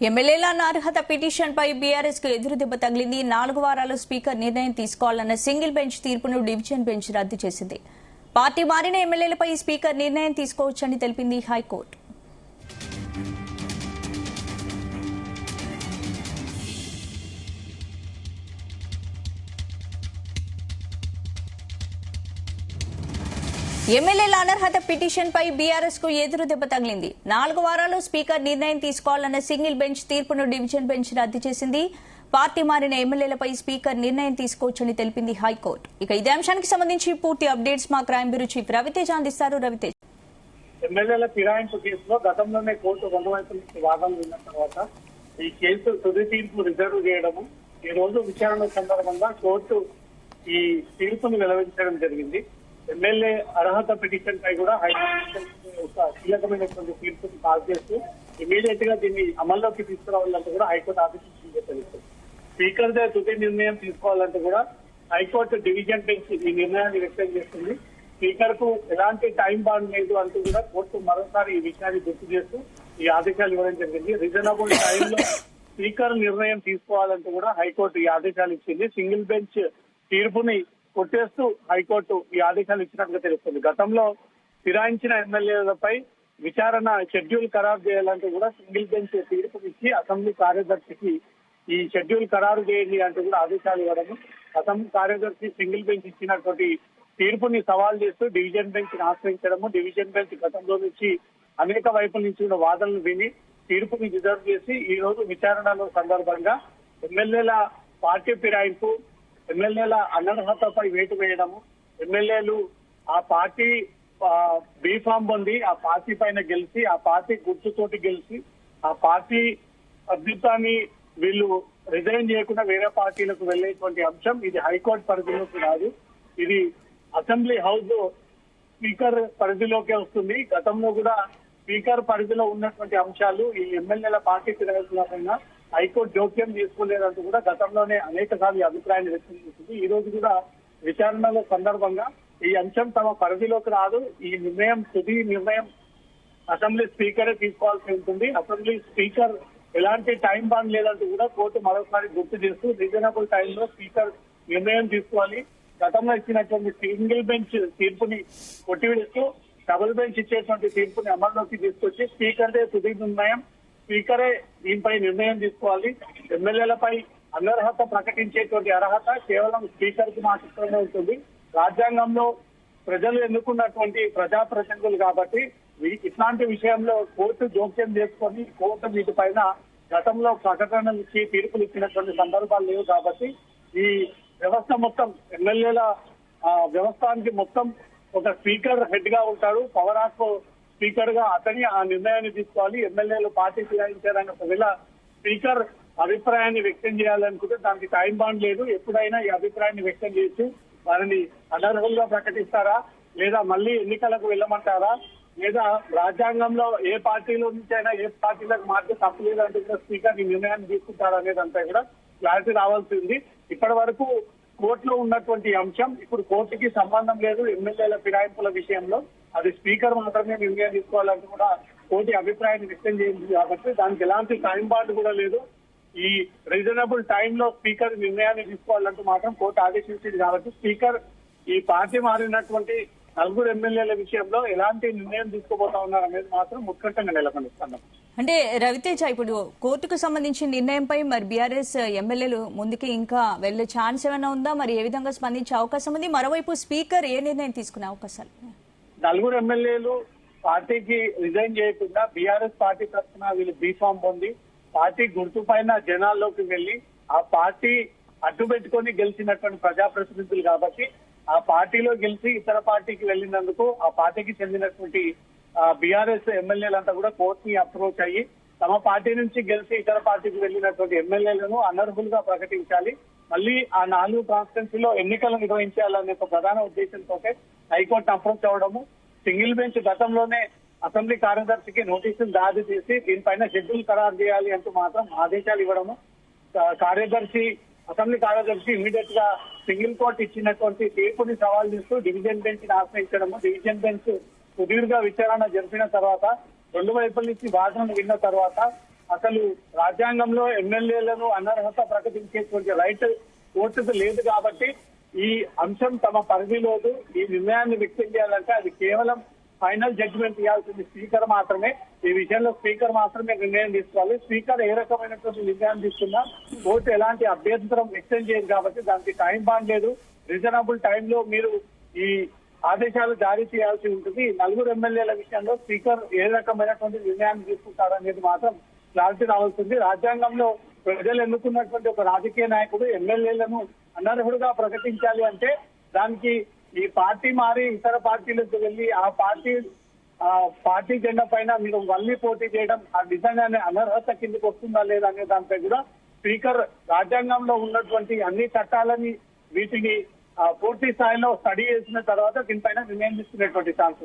ఎమ్మెల్యేల అనర్హత పిటిషన్ పై బీఆర్ఎస్ కు ఎదురు దెబ్బ తగిలింది. 4 వారాల్లో స్పీకర్ నిర్ణయం తీసుకోవాలన్న సింగిల్ బెంచ్ తీర్పును డివిజన్ బెంచ్ రద్దు చేసింది. పార్టీ మారిన ఎమ్మెల్యేలపై స్పీకర్ నిర్ణయం తీసుకోవచ్చని తెలిపింది హైకోర్టు. ఎమ్మెల్యేల అనర్హత పిటిషన్ పై బీఆర్ఎస్ కు ఎదురు దెబ్బ తగిలింది. 4 వారాల్లో స్పీకర్ నిర్ణయం తీసుకోవాలన్న సింగిల్ బెంచ్ తీర్పును డివిజన్ బెంచ్ రద్దు చేసింది. పార్టీ మారిన ఎమ్మెల్యేలపై స్పీకర్ నిర్ణయం తీసుకోవచ్చని తెలిపింది హైకోర్టు. ఇక ఇదే అంశానికి సంబంధించి పూర్తి అప్డేట్స్ మా క్రైమ్ బ్యూరో చీఫ్ రవితేజ అందిస్తారు. రవితేజ, ఎమ్మెల్యేల ఫిరాయింపు కేసులో గతంలోనే కోర్టు రెండు వైపుల నుంచి వాదనలు విన్న తర్వాత ఈ కేసు తుది తీర్పు రిజర్వ్ చేయడము, ఈ రోజు విచారణ సందర్భంగా కోర్టు ఈ తీర్పును వెలువరించడం జరిగింది. ఎమ్మెల్యే అర్హత పిటిషన్ పై కూడా హైకోర్టు ఒక కీలకమైనటువంటి తీర్పును పాస్ చేస్తూ ఇమీడియట్ గా దీన్ని అమల్లోకి తీసుకురావాలంటే కూడా హైకోర్టు ఆదేశించింది తెలుస్తుంది. స్పీకర్ దే తుది నిర్ణయం తీసుకోవాలంటే కూడా హైకోర్టు డివిజన్ బెంచ్ ఈ నిర్ణయాన్ని వ్యక్తం చేస్తుంది. స్పీకర్ కు ఎలాంటి టైం బాండ్ లేదు అంటూ కూడా కోర్టు మరోసారి ఈ విషయాన్ని గుర్తు చేస్తూ ఈ ఆదేశాలు ఇవ్వడం జరిగింది. రీజనబుల్ టైంలో స్పీకర్ నిర్ణయం తీసుకోవాలంటూ కూడా హైకోర్టు ఈ ఆదేశాలు ఇచ్చింది. సింగిల్ బెంచ్ తీర్పుని కొట్టేస్తూ హైకోర్టు ఈ ఆదేశాలు ఇచ్చినట్టుగా తెలుస్తుంది. గతంలో ఫిరాయించిన ఎమ్మెల్యేలపై విచారణ షెడ్యూల్ ఖరారు చేయాలంటూ కూడా సింగిల్ బెంచ్ తీర్పునిచ్చి అసెంబ్లీ కార్యదర్శికి ఈ షెడ్యూల్ ఖరారు చేయండి అంటూ కూడా ఆదేశాలు ఇవ్వడము, అసెంబ్లీ కార్యదర్శి సింగిల్ బెంచ్ ఇచ్చినటువంటి తీర్పుని సవాల్ చేస్తూ డివిజన్ బెంచ్ ని ఆశ్రయించడము, డివిజన్ బెంచ్ గతంలో నుంచి అనేక వైపుల నుంచి కూడా వాదనలు విని తీర్పుని రిజర్వ్ చేసి ఈ రోజు విచారణలో సందర్భంగా ఎమ్మెల్యేల పార్టీ ఫిరాయింపు, ఎమ్మెల్యేల అనర్హతపై వేటు వేయడము, ఎమ్మెల్యేలు ఆ పార్టీ బీఫామ్ పొంది ఆ పార్టీ పైన గెలిచి ఆ పార్టీ గుర్తుతోటి గెలిచి ఆ పార్టీ అభ్యుత్వాన్ని వీళ్ళు రిజైన్ చేయకుండా వేరే పార్టీలకు వెళ్లేటువంటి అంశం ఇది హైకోర్టు పరిధిలోకి రాదు. ఇది అసెంబ్లీ హౌస్ స్పీకర్ పరిధిలోకే వస్తుంది. గతంలో కూడా స్పీకర్ పరిధిలో ఉన్నటువంటి అంశాలు ఈ ఎమ్మెల్యేల పార్టీ ఫిరాయింపులపైన హైకోర్టు జోక్యం తీసుకోలేదంటూ కూడా గతంలోనే అనేక సార్లు అభిప్రాయాన్ని వ్యక్తం చేసింది. ఈ రోజు కూడా విచారణల సందర్భంగా ఈ అంశం తమ పరిధిలోకి రాదు, ఈ నిర్ణయం తుది నిర్ణయం అసెంబ్లీ స్పీకరే తీసుకోవాల్సి ఉంటుంది. అసెంబ్లీ స్పీకర్ ఎలాంటి టైం బాండ్ లేదంటూ కూడా కోర్టు మరోసారి గుర్తు చేస్తూ రీజనబుల్ టైంలో స్పీకర్ నిర్ణయం తీసుకోవాలి. గతంలో ఇచ్చినటువంటి సింగిల్ బెంచ్ తీర్పుని కొట్టివేస్తూ డబుల్ బెంచ్ ఇచ్చేటువంటి తీర్పుని అమల్లోకి తీసుకొచ్చి స్పీకర్ దే తుది నిర్ణయం, స్పీకరే దీనిపై నిర్ణయం తీసుకోవాలి. ఎమ్మెల్యేలపై అనర్హత ప్రకటించేటువంటి అర్హత కేవలం స్పీకర్ కి మాత్రమే ఉంటుంది. రాజ్యాంగంలో ప్రజలు ఎన్నుకున్నటువంటి ప్రజాప్రతినిధులు కాబట్టి ఇట్లాంటి విషయంలో కోర్టు జోక్యం చేసుకొని కోర్టు వీటిపైన గతంలో ప్రకటనలు ఇచ్చి తీర్పులు ఇచ్చినటువంటి సందర్భాలు లేవు కాబట్టి ఈ వ్యవస్థ మొత్తం ఎమ్మెల్యేల వ్యవస్థానికి మొత్తం ఒక స్పీకర్ హెడ్ గా ఉంటాడు. పవర్ ఆఫ్ స్పీకర్ గా అతని ఆ నిర్ణయాన్ని తీసుకోవాలి. ఎమ్మెల్యేలు పార్టీ ఫిరాయించారని ఒకవేళ స్పీకర్ అభిప్రాయాన్ని వ్యక్తం చేయాలనుకుంటే దానికి టైం బాండ్ లేదు. ఎప్పుడైనా ఈ అభిప్రాయాన్ని వ్యక్తం చేసి వారిని అనర్హులుగా ప్రకటిస్తారా, లేదా మళ్ళీ ఎన్నికలకు వెళ్ళమంటారా, లేదా రాజ్యాంగంలో ఏ పార్టీలో నుంచి అయినా ఏ పార్టీలకు మార్చి తప్పు లేదంటే కూడా స్పీకర్ ఈ నిర్ణయాన్ని తీసుకుంటారా అనేదంతా కూడా క్లారిటీ రావాల్సి ఉంది. ఇప్పటి వరకు కోర్టులో ఉన్నటువంటి అంశం ఇప్పుడు కోర్టుకి సంబంధం లేదు. ఎమ్మెల్యేల ఫిరాయింపుల విషయంలో అది స్పీకర్ మాత్రమే నిర్ణయం తీసుకోవాలంటూ కూడా కోర్టు అభిప్రాయాన్ని వ్యక్తం చేయింది కాబట్టి దానికి ఎలాంటి టైం బాండ్ కూడా లేదు. ఈ రీజనబుల్ టైంలో స్పీకర్ నిర్ణయాన్ని తీసుకోవాలంటూ మాత్రం కోర్టు ఆదేశించింది కాబట్టి స్పీకర్ ఈ పార్టీ మారినటువంటి 4 ఎమ్మెల్యేల విషయంలో ఎలాంటి నిర్ణయం తీసుకోబోతా ఉన్నారనేది మాత్రం ఉత్కంఠంగా నెలకొనిస్తున్నాం. అంటే రవితేజ, ఇప్పుడు కోర్టుకు సంబంధించిన నిర్ణయంపై మరి బీఆర్ఎస్ ఎమ్మెల్యేలు ముందుకి ఇంకా వెళ్లే ఛాన్స్ ఏమైనా ఉందా? మరి ఏ విధంగా స్పందించే అవకాశం ఉంది? మరోవైపు స్పీకర్ ఏ నిర్ణయం తీసుకునే అవకాశాలు? 4 ఎమ్మెల్యేలు పార్టీకి రిజైన్ చేయకుండా బీఆర్ఎస్ పార్టీ తరఫున వీళ్ళు బీఫామ్ పొంది పార్టీ గుర్తు పైన జనాల్లోకి వెళ్లి ఆ పార్టీ అడ్డు పెట్టుకొని గెలిచినటువంటి ప్రజాప్రతినిధులు కాబట్టి ఆ పార్టీలో గెలిచి ఇతర పార్టీకి వెళ్లినందుకు ఆ పార్టీకి చెందినటువంటి బీఆర్ఎస్ ఎమ్మెల్యేలంతా కూడా కోర్టుని అప్రోచ్ అయ్యి తమ పార్టీ నుంచి గెలిచి ఇతర పార్టీకి వెళ్లినటువంటి ఎమ్మెల్యేలను అనర్హులుగా ప్రకటించాలి, మళ్ళీ ఆ 4 కాన్స్టిట్యున్సీలో ఎన్నికలు నిర్వహించాలనే ఒక ప్రధాన ఉద్దేశంతో హైకోర్టు అప్రోచ్ అవడము, సింగిల్ బెంచ్ గతంలోనే అసెంబ్లీ కార్యదర్శికి నోటీసులు జారీ చేసి దీనిపైన షెడ్యూల్ ఖరారు చేయాలి అంటూ మాత్రం ఆదేశాలు ఇవ్వడము, అసెంబ్లీ కార్యదర్శి ఇమీడియట్ గా సింగిల్ కోర్టు ఇచ్చినటువంటి తీర్పుని సవాల్ చేస్తూ డివిజన్ బెంచ్ ని ఆశ్రయించడము, డివిజన్ బెంచ్ సుదీర్ఘ విచారణ జరిపిన తర్వాత 2 వైపుల నుంచి వాదనలు విన్న తర్వాత అసలు రాజ్యాంగంలో ఎమ్మెల్యేలను అనర్హత ప్రకటించేటువంటి రైట్ కోర్టుకు లేదు కాబట్టి ఈ అంశం తమ పరిధిలోదు. ఈ నిర్ణయాన్ని వ్యక్తం చేయాలంటే అది కేవలం ఫైనల్ జడ్జిమెంట్ ఇవ్వాల్సింది స్పీకర్ మాత్రమే. ఈ విషయంలో స్పీకర్ మాత్రమే నిర్ణయం తీసుకోవాలి. స్పీకర్ ఏ రకమైనటువంటి నిర్ణయం తీసుకున్నా కోర్టు ఎలాంటి అభ్యంతరం వ్యక్తం చేయదు కాబట్టి దానికి టైం బాండ్ లేదు. రీజనబుల్ టైంలో మీరు ఈ ఆదేశాలు జారీ చేయాల్సి ఉంటుంది. 4 ఎమ్మెల్యేల విషయంలో స్పీకర్ ఏ రకమైనటువంటి నిర్ణయాన్ని తీసుకుంటారనేది మాత్రం క్లారిటీ రావాల్సింది. రాజ్యాంగంలో ప్రజలు ఎన్నుకున్నటువంటి ఒక రాజకీయ నాయకుడు ఎమ్మెల్యేలను అనర్హుడుగా ప్రకటించాలి అంటే దానికి ఈ పార్టీ మారి ఇతర పార్టీలకు వెళ్లి ఆ పార్టీ జెండా పైన మీరు మళ్లీ పోటీ చేయడం ఆ నిజంగానే అనర్హత కిందకి వస్తుందా లేదా అనే దానిపై కూడా స్పీకర్ రాజ్యాంగంలో ఉన్నటువంటి అన్ని చట్టాలని వీటిని పూర్తి స్థాయిలో స్టడీ చేసిన తర్వాత దీనిపైన నిర్ణయం తీసుకునేటువంటి ఛాన్స్